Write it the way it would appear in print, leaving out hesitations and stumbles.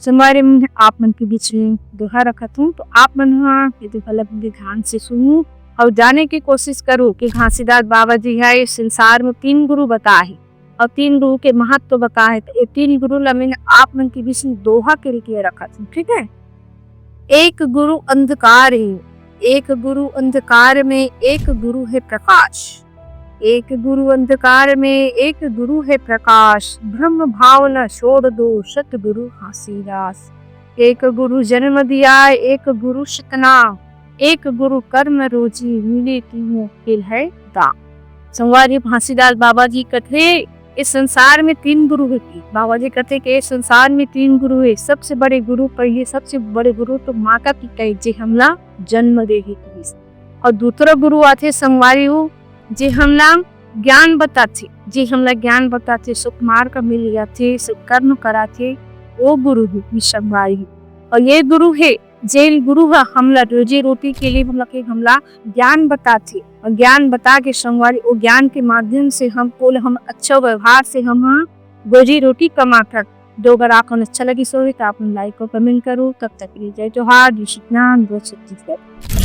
संगवारी मन आप मन के बीच में दोहा रखत हूँ, तो आप मन हाँ ये दोहा ध्यान से सुनो और जाने की कोशिश करो कि घासीदास बाबा जी है इस संसार में 3 गुरु बताए और 3 गुरु के महत्व बताए। तो ये 3 गुरु मैंने आप मन के बीच में दोहा के लिए रखत हूँ, ठीक है। एक गुरु अंधकार है, एक गुरु अंधकार में एक गुरु है प्रकाश। एक गुरु अंधकार में एक गुरु है प्रकाश, ब्रह्म भाव न छोड़ दो सतगुरु घासीदास। एक गुरु जन्म दिया एक गुरु शिकना, एक गुरु कर्म रोजी मिले तीनों खेल है दाम। संगवारी घासीदास बाबा जी कहते इस संसार में 3 गुरु है। बाबा जी कहते कि इस संसार में 3 गुरु है। सबसे बड़े गुरु पहले सबसे बड़े गुरु तो माता पिता जे हमला जन्म देगी, और दूसरा गुरु आते संगवारी हो जे हमला ज्ञान बताते, जे हमला ज्ञान बताते, सुख मार्ग मिल जाते, सुख कर्म कराते, वो गुरु है संगवारी। और ये गुरु है जेल गुरु है हमला रोजी रोटी के लिए हमला ज्ञान बताते, और ज्ञान बता के संगवारी वो ज्ञान के माध्यम से हम अच्छा व्यवहार से हम रोजी रोटी कमाकर। दो अगर आपको अच्छा लगी सो तो आप लाइक और कमेंट करो। तब तक के लिए जय जोहार, जय श्री राम, जय छत्तीसगढ़।